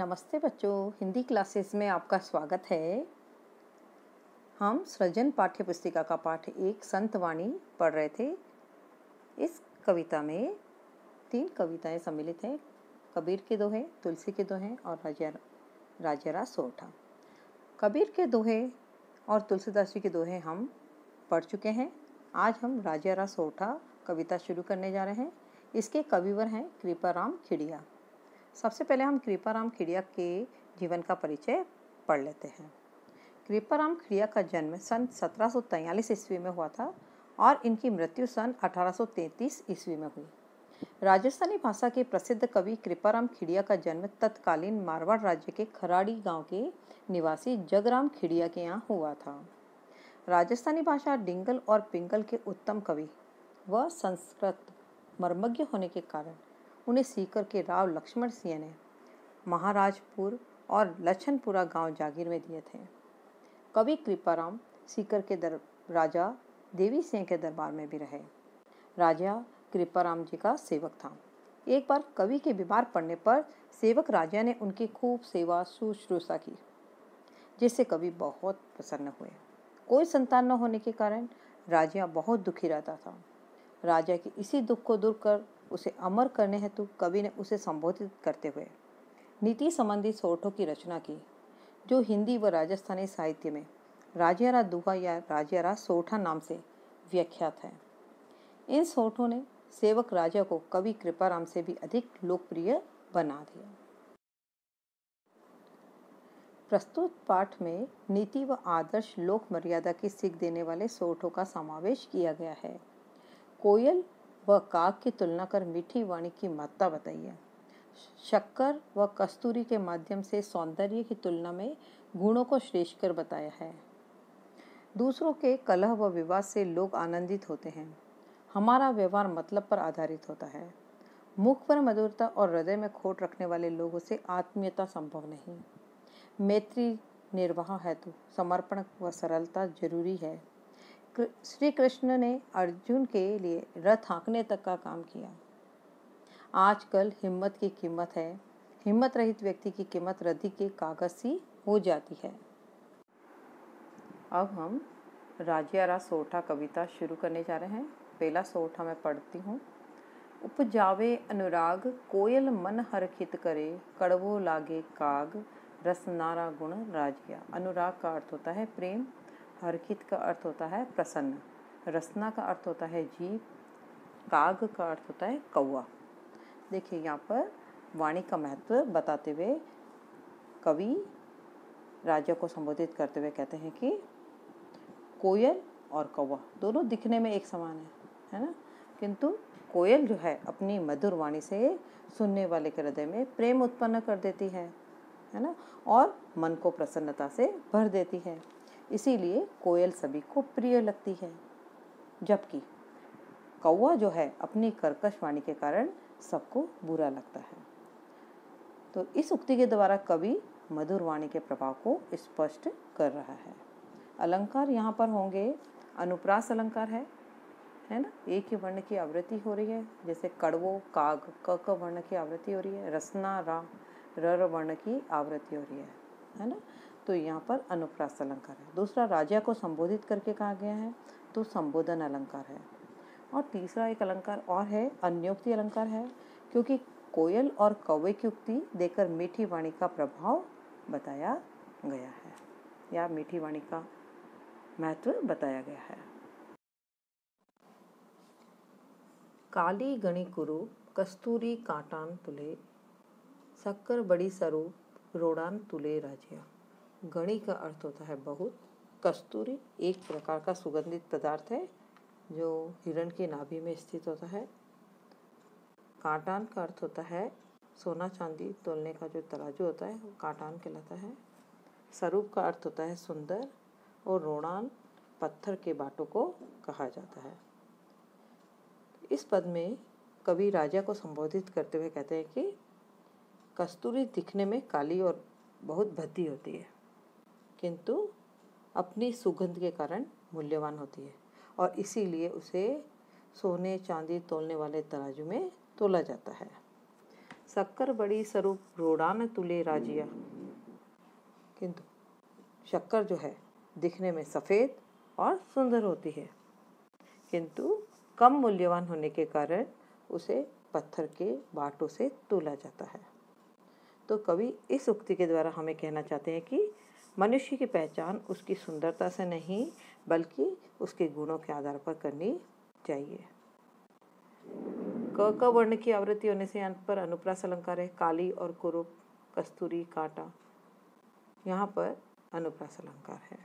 नमस्ते बच्चों, हिंदी क्लासेस में आपका स्वागत है। हम सृजन पाठ्य पुस्तिका का पाठ एक संतवाणी पढ़ रहे थे। इस कविता में 3 कविताएं सम्मिलित हैं। कबीर के दोहे, तुलसी के दोहे और राजरा सोठा। कबीर के दोहे और तुलसीदास जी के दोहे हम पढ़ चुके हैं। आज हम राजरा सोठा कविता शुरू करने जा रहे हैं। इसके कविवर हैं कृपाराम खिड़िया। सबसे पहले हम कृपाराम खिड़िया के जीवन का परिचय पढ़ लेते हैं। कृपाराम खिड़िया का जन्म सन 1743 ईस्वी में हुआ था और इनकी मृत्यु सन 1833 ईस्वी में हुई। राजस्थानी भाषा के प्रसिद्ध कवि कृपाराम खिड़िया का जन्म तत्कालीन मारवाड़ राज्य के खराड़ी गांव के निवासी जगराम खिड़िया के यहाँ हुआ था। राजस्थानी भाषा डिंगल और पिंगल के उत्तम कवि व संस्कृत मर्मज्ञ होने के कारण उन्हें सीकर के राव लक्ष्मण सिंह ने महाराजपुर और लछनपुरा गांव जागीर में दिए थे। कवि कृपाराम सीकर के राजा देवी सिंह के दरबार में भी रहे। राजा कृपाराम जी का सेवक था। एक बार कवि के बीमार पड़ने पर सेवक राजा ने उनकी खूब सेवा शुश्रूषा की, जिससे कवि बहुत प्रसन्न हुए। कोई संतान न होने के कारण राजा बहुत दुखी रहता था। राजा के इसी दुख को दूर कर उसे अमर करने हेतु कवि ने उसे संबोधित करते हुए नीति संबंधी सोठों की रचना की, जो हिंदी व राजस्थानी साहित्य में राजरा दुहा या राजरा सोठा नाम से विख्यात है। इन सोठों ने सेवक राजा को कवि कृपाराम से भी अधिक लोकप्रिय बना दिया। प्रस्तुत पाठ में नीति व आदर्श लोक मर्यादा की सीख देने वाले सोठों का समावेश किया गया है। कोयल व काग की तुलना कर मीठी वाणी की महत्ता बताइए। शक्कर व कस्तूरी के माध्यम से सौंदर्य की तुलना में गुणों को श्रेष्ठ कर बताया है। दूसरों के कलह व विवाद से लोग आनंदित होते हैं। हमारा व्यवहार मतलब पर आधारित होता है। मुख पर मधुरता और हृदय में खोट रखने वाले लोगों से आत्मीयता संभव नहीं। मैत्री निर्वाह हेतु समर्पण व सरलता जरूरी है। श्री कृष्ण ने अर्जुन के लिए रथ हाँकने तक का काम किया। आजकल हिम्मत की कीमत है। हिम्मत रहित व्यक्ति की कीमत रद्दी के कागज सी हो जाती है। अब हम राजरा सोठा कविता शुरू करने जा रहे हैं। पहला सोठा मैं पढ़ती हूँ। उपजावे अनुराग कोयल मन हरखित करे, कड़वो लागे काग रसनारा गुण राजिया। अनुराग का अर्थ होता है प्रेम, हरखित का अर्थ होता है प्रसन्न, रसना का अर्थ होता है जीव, काग का अर्थ होता है कौवा। देखिए यहाँ पर वाणी का महत्व बताते हुए कवि राजा को संबोधित करते हुए कहते हैं कि कोयल और कौवा दोनों दिखने में एक समान है ना, किंतु कोयल जो है अपनी मधुर वाणी से सुनने वाले के हृदय में प्रेम उत्पन्न कर देती है ना, और मन को प्रसन्नता से भर देती है। इसीलिए कोयल सभी को प्रिय लगती है, जबकि कौवा जो है अपनी कर्कश वाणी के कारण सबको बुरा लगता है। तो इस उक्ति के द्वारा कवि मधुर वाणी के प्रभाव को स्पष्ट कर रहा है। अलंकार यहाँ पर होंगे, अनुप्रास अलंकार है ना, एक ही वर्ण की आवृत्ति हो रही है। जैसे कड़वो काग क वर्ण की आवृत्ति हो रही है, रसना रा र वर्ण की आवृत्ति हो रही है ना। तो यहाँ पर अनुप्रास अलंकार है। दूसरा राजा को संबोधित करके कहा गया है तो संबोधन अलंकार है। और तीसरा एक अलंकार और है, अन्योक्ति अलंकार है, क्योंकि कोयल और कौवे की उक्ति देकर मीठी वाणी का प्रभाव बताया गया है या मीठी वाणी का महत्व बताया गया है। काली गणी कुरु कस्तूरी काटान तुले, शक्कर बड़ी स्वरूप रोड़ान तुले राजिया। गणी का अर्थ होता है बहुत, कस्तूरी एक प्रकार का सुगंधित पदार्थ है जो हिरण की नाभि में स्थित होता है। काटान का अर्थ होता है सोना चांदी तोलने का जो तराजू होता है वो काटान कहलाता है। स्वरूप का अर्थ होता है सुंदर, और रोड़ान पत्थर के बाटों को कहा जाता है। इस पद में कवि राजा को संबोधित करते हुए कहते हैं कि कस्तूरी दिखने में काली और बहुत भद्दी होती है, किंतु अपनी सुगंध के कारण मूल्यवान होती है, और इसीलिए उसे सोने चांदी तोलने वाले तराजू में तोला जाता है। शक्कर बड़ी स्वरूप रोड़ान तुले राजिया। किंतु शक्कर जो है दिखने में सफ़ेद और सुंदर होती है, किंतु कम मूल्यवान होने के कारण उसे पत्थर के बाटों से तोला जाता है। तो कवि इस उक्ति के द्वारा हमें कहना चाहते हैं कि मनुष्य की पहचान उसकी सुंदरता से नहीं बल्कि उसके गुणों के आधार पर करनी चाहिए। क वर्ण की आवृत्ति होने से यहाँ पर अनुप्रास अलंकार है। काली और कुरूप, कस्तूरी, कांटा, यहाँ पर अनुप्रास अलंकार है।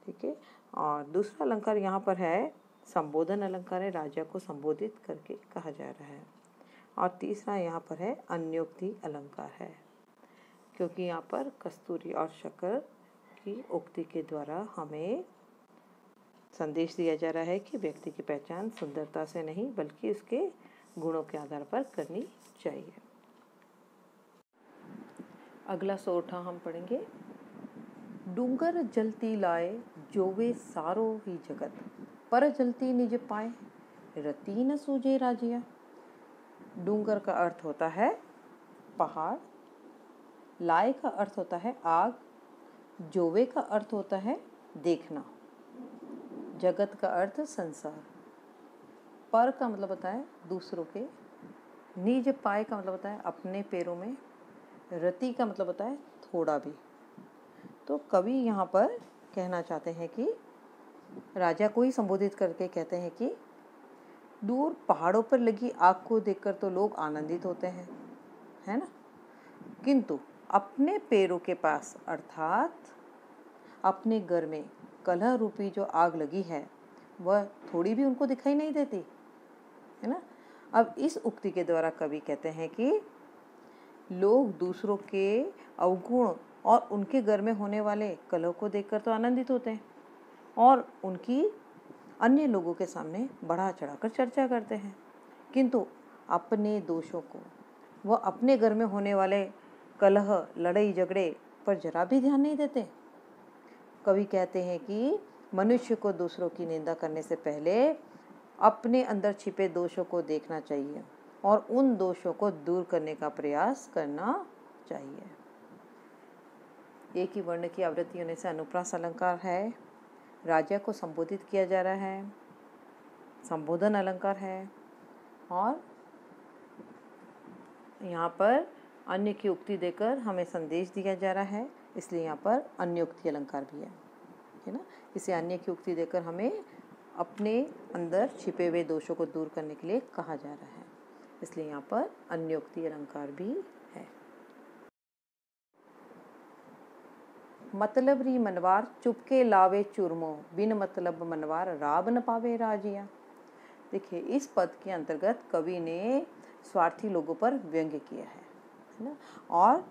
ठीक है। और दूसरा अलंकार यहाँ पर है संबोधन अलंकार है, राजा को संबोधित करके कहा जा रहा है। और तीसरा यहाँ पर है अन्योक्ति अलंकार है, क्योंकि यहाँ पर कस्तूरी और शक्कर की उक्ति के द्वारा हमें संदेश दिया जा रहा है कि व्यक्ति की पहचान सुंदरता से नहीं बल्कि उसके गुणों के आधार पर करनी चाहिए। अगला सोठा हम पढ़ेंगे। डूंगर जलती लाए जोवे सारो ही जगत, पर जलती निज पाए रति न सूझे राजिया। डूंगर का अर्थ होता है पहाड़, लाए का अर्थ होता है आग, जोवे का अर्थ होता है देखना, जगत का अर्थ संसार, पर का मतलब होता है दूसरों के, निज पाए का मतलब होता है अपने पैरों में, रति का मतलब होता है थोड़ा भी। तो कवि यहाँ पर कहना चाहते हैं कि राजा को ही संबोधित करके कहते हैं कि दूर पहाड़ों पर लगी आग को देखकर तो लोग आनंदित होते हैं, है ना, किंतु अपने पैरों के पास अर्थात अपने घर में कलह रूपी जो आग लगी है वह थोड़ी भी उनको दिखाई नहीं देती, है ना। अब इस उक्ति के द्वारा कवि कहते हैं कि लोग दूसरों के अवगुण और उनके घर में होने वाले कलह को देखकर तो आनंदित होते हैं और उनकी अन्य लोगों के सामने बढ़ा चढ़ाकर चर्चा करते हैं, किंतु अपने दोषों को, वह अपने घर में होने वाले कलह, लड़ाई झगड़े पर जरा भी ध्यान नहीं देते। कवि कहते हैं कि मनुष्य को दूसरों की निंदा करने से पहले अपने अंदर छिपे दोषों को देखना चाहिए और उन दोषों को दूर करने का प्रयास करना चाहिए। एक ही वर्ण की आवृत्ति होने से अनुप्रास अलंकार है, राजा को संबोधित किया जा रहा है, संबोधन अलंकार है और यहाँ पर अन्य की उक्ति देकर हमें संदेश दिया जा रहा है, इसलिए यहाँ पर अन्योक्ति अलंकार भी है ना। इसे अन्य की उक्ति देकर हमें अपने अंदर छिपे हुए दोषों को दूर करने के लिए कहा जा रहा है, इसलिए यहाँ पर अन्योक्ति अलंकार भी है। मतलब री मनवार चुपके लावे चूरमो, बिन मतलब मनवार राब न पावे राजिया। देखिए, इस पद के अंतर्गत कवि ने स्वार्थी लोगों पर व्यंग्य किया है ना, और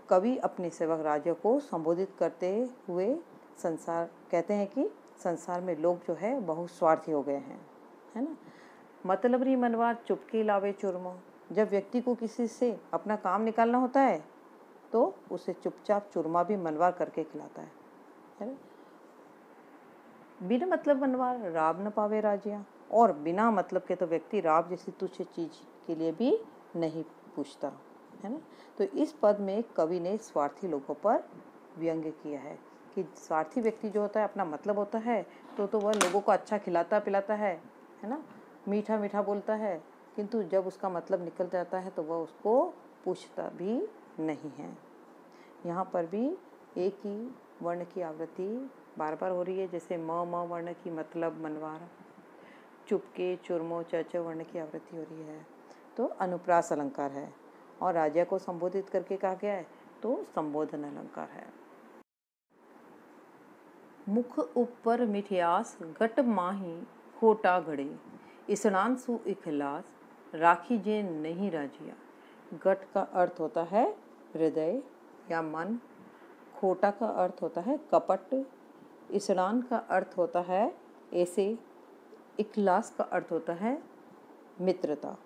कवि अपने सेवक राजा को संबोधित करते हुए कहते हैं कि संसार में लोग जो है बहुत स्वार्थी हो गए हैं, है ना। मतलब री मनवार चुपके लावे चूरमो, जब व्यक्ति को किसी से अपना काम निकालना होता है तो उसे चुपचाप चूरमा भी मनवा करके खिलाता है ना। बिना मतलब मनवार राब न पावे राजिया, और बिना मतलब के तो व्यक्ति राब जैसी तुच्छ चीज के लिए भी नहीं पूछता, है ना। तो इस पद में कवि ने स्वार्थी लोगों पर व्यंग्य किया है कि स्वार्थी व्यक्ति जो होता है, अपना मतलब होता है तो वह लोगों को अच्छा खिलाता पिलाता है ना, मीठा मीठा बोलता है, किंतु जब उसका मतलब निकल जाता है तो वह उसको पूछता भी नहीं है। यहाँ पर भी एक ही वर्ण की आवृत्ति बार बार हो रही है, जैसे म वर्ण की मतलब मनवार, चुपके चुरमो चच वर्ण की आवृत्ति हो रही है तो अनुप्रास अलंकार है, और राजा को संबोधित करके कहा गया है तो संबोधन अलंकार है। मुख ऊपर मिठियास गट माही खोटा घड़े, इसणान सु इखलास राखी जे नहीं राजिया। गट का अर्थ होता है हृदय या मन, खोटा का अर्थ होता है कपट, इसणान का अर्थ होता है ऐसे, इखलास का अर्थ होता है मित्रता।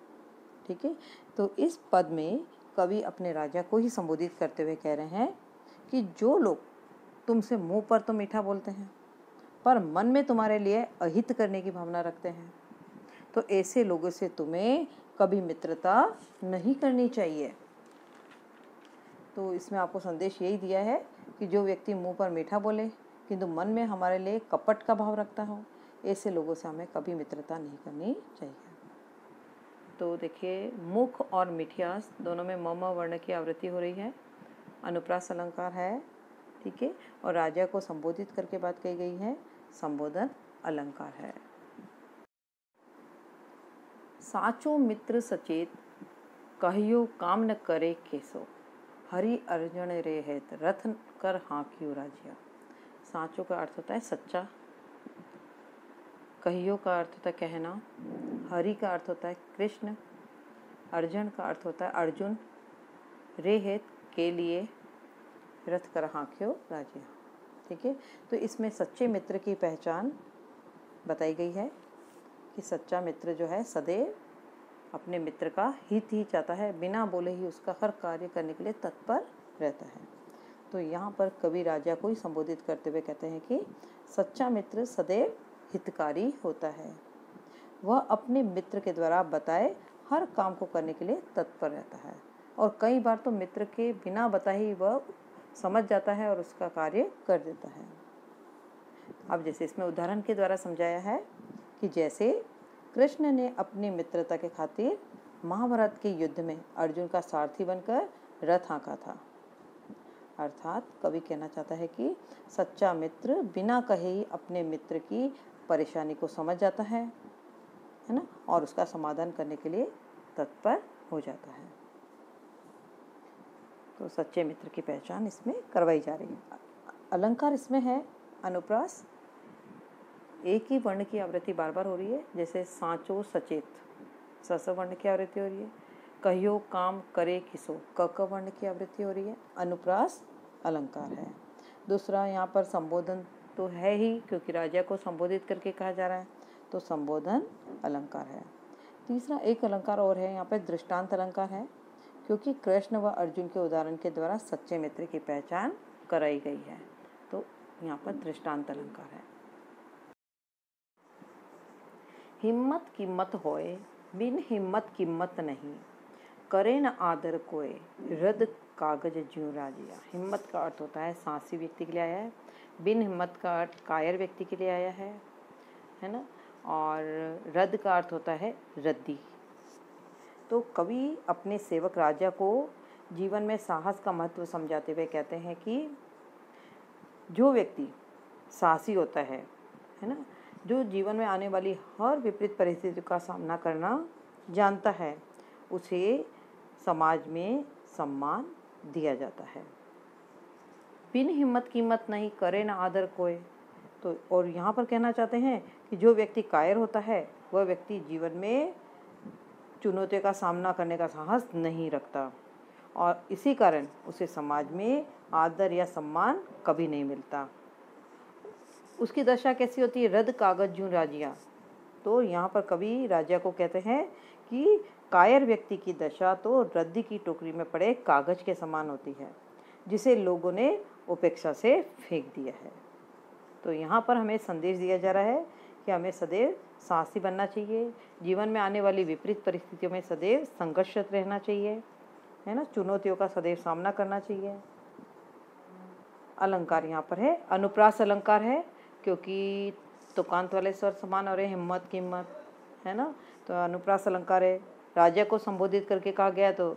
ठीक है, तो इस पद में कवि अपने राजा को ही संबोधित करते हुए कह रहे हैं कि जो लोग तुमसे मुंह पर तो मीठा बोलते हैं पर मन में तुम्हारे लिए अहित करने की भावना रखते हैं, तो ऐसे लोगों से तुम्हें कभी मित्रता नहीं करनी चाहिए। तो इसमें आपको संदेश यही दिया है कि जो व्यक्ति मुंह पर मीठा बोले किंतु मन में हमारे लिए कपट का भाव रखता हो, ऐसे लोगों से हमें कभी मित्रता नहीं करनी चाहिए। तो देखिए, मुख और मिठियास दोनों में म वर्ण की आवृत्ति हो रही है। अनुप्रास अलंकार है, ठीक है, और राजा को संबोधित करके बात कही गई है, संबोधन अलंकार है। साचो मित्र सचेत, कहियो काम न करे केसो, हरि अर्जुन रे हेत, रथ कर हाँकियो राजिया। साचो का अर्थ होता है सच्चा, कहियो का अर्थ होता है कहना, हरि का अर्थ होता है कृष्ण, अर्जुन का अर्थ होता है अर्जुन, रे हेत के लिए, रथ कर हाँकियो राजिया। ठीक है, तो इसमें सच्चे मित्र की पहचान बताई गई है कि सच्चा मित्र जो है सदैव अपने मित्र का हित ही चाहता है, बिना बोले ही उसका हर कार्य करने के लिए तत्पर रहता है। तो यहाँ पर कवि राजा को ही संबोधित करते हुए कहते हैं कि सच्चा मित्र सदैव हितकारी होता है, वह अपने मित्र के द्वारा बताए हर काम को करने के लिए तत्पर रहता है, और कई बार तो मित्र के बिना बताए ही वह समझ जाता है और उसका कार्य कर देता है। अब जैसे इसमें उदाहरण के द्वारा समझाया है कि जैसे कृष्ण ने अपनी मित्रता के खातिर महाभारत के युद्ध में अर्जुन का सारथी बनकर रथ हाँका था। अर्थात कवि कहना चाहता है कि सच्चा मित्र बिना कहे ही अपने मित्र की परेशानी को समझ जाता है ना, और उसका समाधान करने के लिए तत्पर हो जाता है। तो सच्चे मित्र की पहचान इसमें करवाई जा रही है। अलंकार इसमें है अनुप्रास, एक ही वर्ण की आवृत्ति बार बार हो रही है, जैसे साचो सचेत, स वर्ण की आवृत्ति हो रही है, कहियो काम करे किसो, क वर्ण की आवृत्ति हो रही है, अनुप्रास अलंकार है। दूसरा यहाँ पर संबोधन तो है ही, क्योंकि राजा को संबोधित करके कहा जा रहा है, तो संबोधन अलंकार है। तीसरा एक अलंकार और है यहाँ पर दृष्टांत अलंकार है, क्योंकि कृष्ण व अर्जुन के उदाहरण के द्वारा सच्चे मित्र की पहचान कराई गई है, तो यहाँ पर दृष्टांत अलंकार है। हिम्मत कीमत होए, बिन हिम्मत कीमत नहीं, करे न आदर कोय, रद कागज ज्यों राजिया। हिम्मत का अर्थ होता है साहसी व्यक्ति के लिए आया है, बिन हिम्मत का अर्थ कायर व्यक्ति के लिए आया है ना, और रद का अर्थ होता है रद्दी। तो कवि अपने सेवक राजा को जीवन में साहस का महत्व समझाते हुए कहते हैं कि जो व्यक्ति साहसी होता है ना, जो जीवन में आने वाली हर विपरीत परिस्थिति का सामना करना जानता है, उसे समाज में सम्मान दिया जाता है। बिन हिम्मत कीमत नहीं, करे ना आदर कोय। तो और यहाँ पर कहना चाहते हैं कि जो व्यक्ति कायर होता है वह व्यक्ति जीवन में चुनौतियों का सामना करने का साहस नहीं रखता, और इसी कारण उसे समाज में आदर या सम्मान कभी नहीं मिलता। उसकी दशा कैसी होती है, रद कागज ज्यों राजिया। तो यहाँ पर कवि राजा को कहते हैं कि कायर व्यक्ति की दशा तो रद्दी की टोकरी में पड़े कागज के समान होती है, जिसे लोगों ने उपेक्षा से फेंक दिया है। तो यहाँ पर हमें संदेश दिया जा रहा है कि हमें सदैव साहसी बनना चाहिए, जीवन में आने वाली विपरीत परिस्थितियों में सदैव संघर्षरत रहना चाहिए, है ना, चुनौतियों का सदैव सामना करना चाहिए। अलंकार यहाँ पर है अनुप्रास अलंकार है, क्योंकि तुकांत वाले स्वर समान हो रहे, हिम्मत कीमत, है ना, तो अनुप्रास अलंकार है। राजा को संबोधित करके कहा गया तो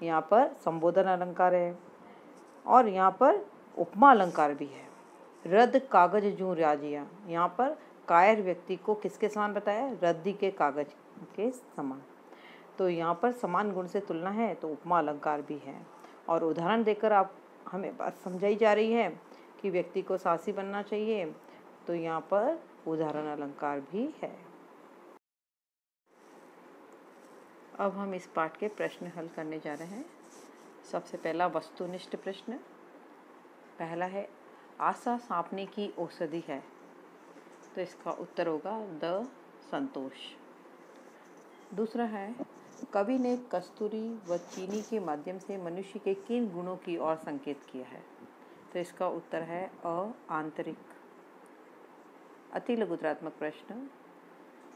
यहाँ पर संबोधन अलंकार है, और यहाँ पर उपमा अलंकार भी है। रद्द कागज ज्यों राजिया, यहाँ पर कायर व्यक्ति को किसके समान बताया, रद्दी के कागज के समान। तो यहाँ पर समान गुण से तुलना है, तो उपमा अलंकार भी है, और उदाहरण देकर आप हमें बात समझाई जा रही है कि व्यक्ति को साहसी बनना चाहिए, तो यहाँ पर उदाहरण अलंकार भी है। अब हम इस पाठ के प्रश्न हल करने जा रहे हैं। सबसे पहला वस्तुनिष्ठ प्रश्न, पहला है आशा सांपने की औषधि है, तो इसका उत्तर होगा द संतोष। दूसरा है कवि ने कस्तूरी व चीनी के माध्यम से मनुष्य के किन गुणों की ओर संकेत किया है, तो इसका उत्तर है अ आंतरिक। अति लघुत्रात्मक प्रश्न,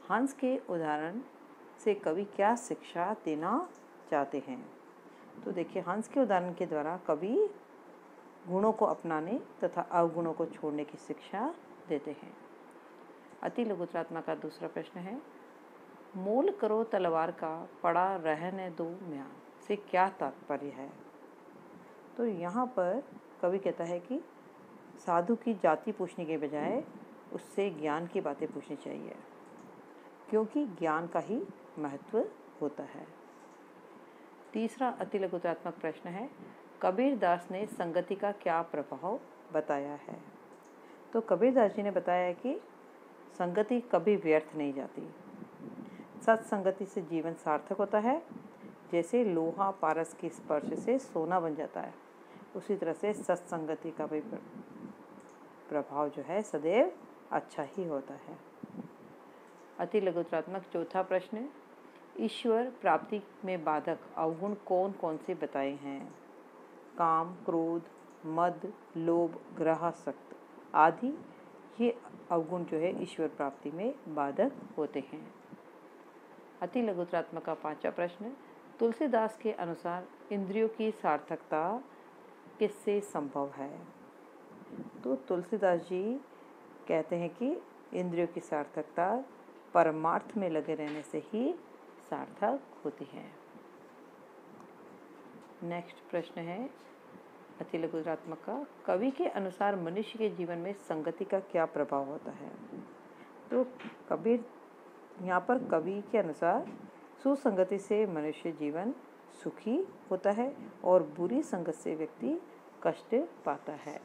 हंस के उदाहरण से कवि क्या शिक्षा देना चाहते हैं, तो देखिए, हंस के उदाहरण के द्वारा कवि गुणों को अपनाने तथा अवगुणों को छोड़ने की शिक्षा देते हैं। अति लघुत्रात्मक का दूसरा प्रश्न है, मोल करो तलवार का, पड़ा रहने दो म्यान से क्या तात्पर्य है? तो यहाँ पर कवि कहता है कि साधु की जाति पूछने के बजाय उससे ज्ञान की बातें पूछनी चाहिए, क्योंकि ज्ञान का ही महत्व होता है। तीसरा अति लघुत्रात्मक प्रश्न है, कबीरदास ने संगति का क्या प्रभाव बताया है? तो कबीरदास जी ने बताया है कि संगति कभी व्यर्थ नहीं जाती। सत्संगति से जीवन सार्थक होता है। जैसे लोहा पारस के स्पर्श से सोना बन जाता है, उसी तरह से सत्संगति का भी प्रभाव जो है सदैव अच्छा ही होता है। अति लघुत्रात्मक चौथा प्रश्न, ईश्वर प्राप्ति में बाधक अवगुण कौन कौन से बताए हैं? काम, क्रोध, मद, लोभ, ग्रहासक्त आदि ये अवगुण जो है ईश्वर प्राप्ति में बाधक होते हैं। अति लघुत्रात्मक का पांचवा प्रश्न, तुलसीदास के अनुसार इंद्रियों की सार्थकता किससे संभव है? तो तुलसीदास जी कहते हैं कि इंद्रियों की सार्थकता परमार्थ में लगे रहने से ही सार्थक होती है। नेक्स्ट प्रश्न है अति लघुत्रात्मक का, कवि के अनुसार मनुष्य के जीवन में संगति का क्या प्रभाव होता है? तो कबीर यहाँ पर कवि के अनुसार सुसंगति से मनुष्य जीवन सुखी होता है और बुरी संगत से व्यक्ति कष्ट पाता है।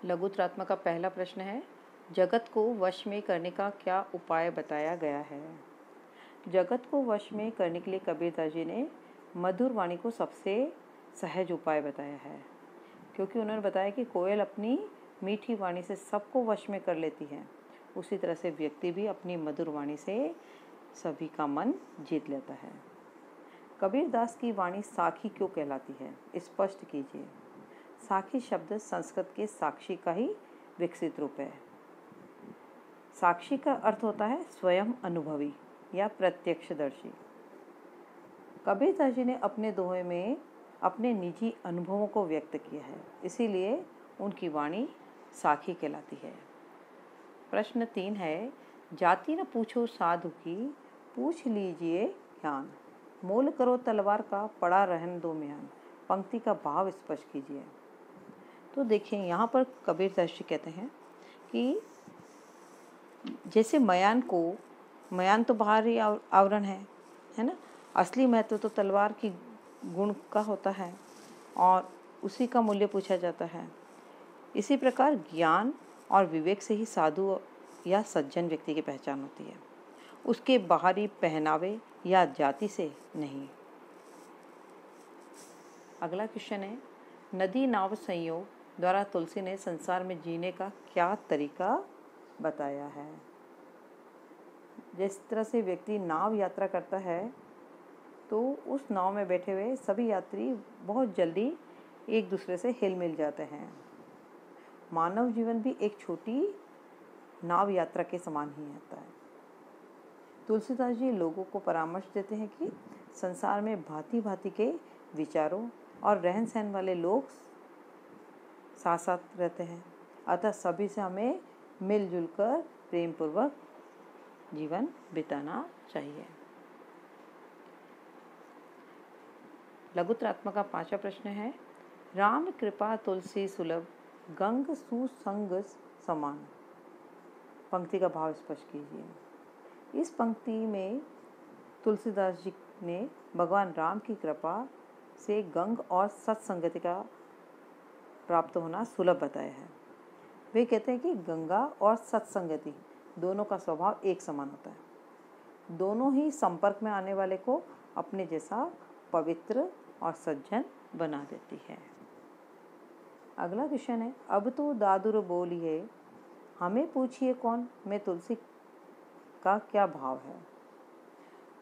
लघुत्रात्मक का पहला प्रश्न है, जगत को वश में करने का क्या उपाय बताया गया है? जगत को वश में करने के लिए कबीरदास जी ने मधुर वाणी को सबसे सहज उपाय बताया है, क्योंकि उन्होंने बताया कि कोयल अपनी मीठी वाणी से सबको वश में कर लेती है, उसी तरह से व्यक्ति भी अपनी मधुर वाणी से सभी का मन जीत लेता है। कबीरदास की वाणी साखी क्यों कहलाती है, स्पष्ट कीजिए। साखी शब्द संस्कृत के साक्षी का ही विकसित रूप है। साक्षी का अर्थ होता है स्वयं अनुभवी या प्रत्यक्षदर्शी। कबीरदास जी ने अपने दोहे में अपने निजी अनुभवों को व्यक्त किया है, इसीलिए उनकी वाणी साखी कहलाती है। प्रश्न 3 है, जाति न पूछो साधु की, पूछ लीजिए ज्ञान, मोल करो तलवार का, पड़ा रहन दो म्यान। पंक्ति का भाव स्पष्ट कीजिए। तो देखिए, यहाँ पर कबीरदास जी कहते हैं कि जैसे मयान तो बाहरी आवरण है ना, असली महत्व तो तलवार की गुण का होता है और उसी का मूल्य पूछा जाता है। इसी प्रकार ज्ञान और विवेक से ही साधु या सज्जन व्यक्ति की पहचान होती है, उसके बाहरी पहनावे या जाति से नहीं। अगला क्वेश्चन है, नदी नाव संयोग द्वारा तुलसी ने संसार में जीने का क्या तरीका बताया है? जिस तरह से व्यक्ति नाव यात्रा करता है तो उस नाव में बैठे हुए सभी यात्री बहुत जल्दी एक दूसरे से हिल मिल जाते हैं। मानव जीवन भी एक छोटी नाव यात्रा के समान ही होता है। तुलसीदास जी लोगों को परामर्श देते हैं कि संसार में भांति भांति के विचारों और रहन सहन वाले लोग साथ साथ रहते हैं, अतः सभी से हमें मिलजुल कर प्रेम पूर्वक जीवन बिताना चाहिए। लघुत्रात्मक का पांचवा प्रश्न है, राम कृपा तुलसी सुलभ, गंग सुसंग समान। पंक्ति का भाव स्पष्ट कीजिए। इस पंक्ति में तुलसीदास जी ने भगवान राम की कृपा से गंग और सत्संगति का प्राप्त होना सुलभ बताया है। वे कहते हैं कि गंगा और सत्संगति दोनों का स्वभाव एक समान होता है। दोनों ही संपर्क में आने वाले को अपने जैसा पवित्र और सज्जन बना देती है। अगला क्वेश्चन है, अब तो दादुर बोलिए, हमें पूछिए कौन, में तुलसी का क्या भाव है?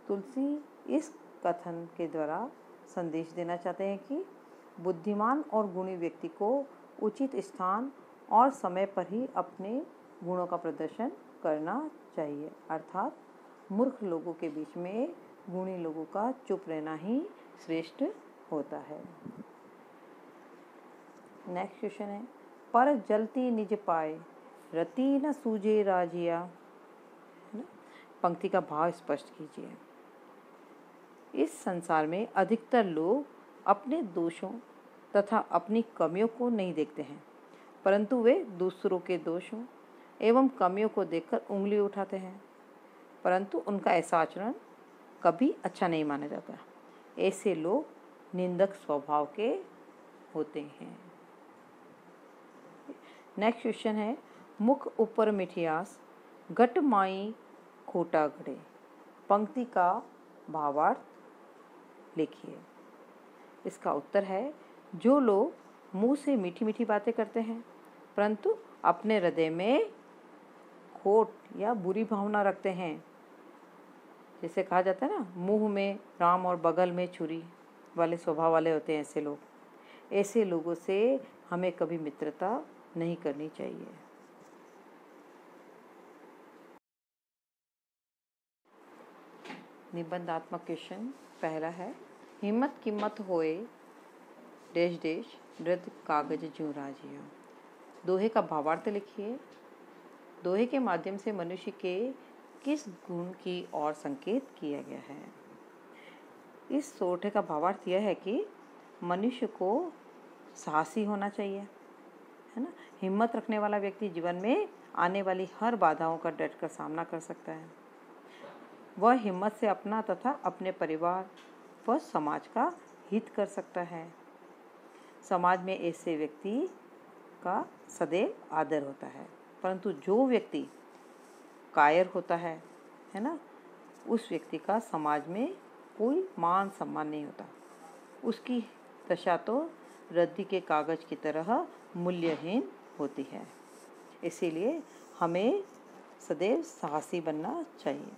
तुलसी इस कथन के द्वारा संदेश देना चाहते हैं कि बुद्धिमान और गुणी व्यक्ति को उचित स्थान और समय पर ही अपने गुणों का प्रदर्शन करना चाहिए, अर्थात मूर्ख लोगों के बीच में गुणी लोगों का चुप रहना ही श्रेष्ठ होता है। नेक्स्ट क्वेश्चन है, पर जलती निज पाए रति न सूझे राजिया। है ना? पंक्ति का भाव स्पष्ट कीजिए। इस संसार में अधिकतर लोग अपने दोषों तथा अपनी कमियों को नहीं देखते हैं, परंतु वे दूसरों के दोषों एवं कमियों को देखकर उंगली उठाते हैं, परंतु उनका ऐसा आचरण कभी अच्छा नहीं माना जाता। ऐसे लोग निंदक स्वभाव के होते हैं। नेक्स्ट क्वेश्चन है, मुख ऊपर मिठियास घट माई खोटा घड़े। पंक्ति का भावार्थ लिखिए। इसका उत्तर है, जो लोग मुंह से मीठी मीठी बातें करते हैं परंतु अपने हृदय में खोट या बुरी भावना रखते हैं, जैसे कहा जाता है ना, मुंह में राम और बगल में छुरी वाले स्वभाव वाले होते हैं ऐसे लोग। ऐसे लोगों से हमें कभी मित्रता नहीं करनी चाहिए। निबंधात्मक क्वेश्चन पहला है, हिम्मत कीमत होए देश देश वृद्ध कागज ज्यों राजिया। दोहे का भावार्थ लिखिए। दोहे के माध्यम से मनुष्य के किस गुण की ओर संकेत किया गया है। इस सोठे का भावार्थ यह है कि मनुष्य को साहसी होना चाहिए, है ना। हिम्मत रखने वाला व्यक्ति जीवन में आने वाली हर बाधाओं का डटकर सामना कर सकता है। वह हिम्मत से अपना तथा अपने परिवार व समाज का हित कर सकता है। समाज में ऐसे व्यक्ति का सदैव आदर होता है, परंतु जो व्यक्ति कायर होता है ना, उस व्यक्ति का समाज में कोई मान सम्मान नहीं होता। उसकी दशा तो रद्दी के कागज की तरह मूल्यहीन होती है। इसीलिए हमें सदैव साहसी बनना चाहिए।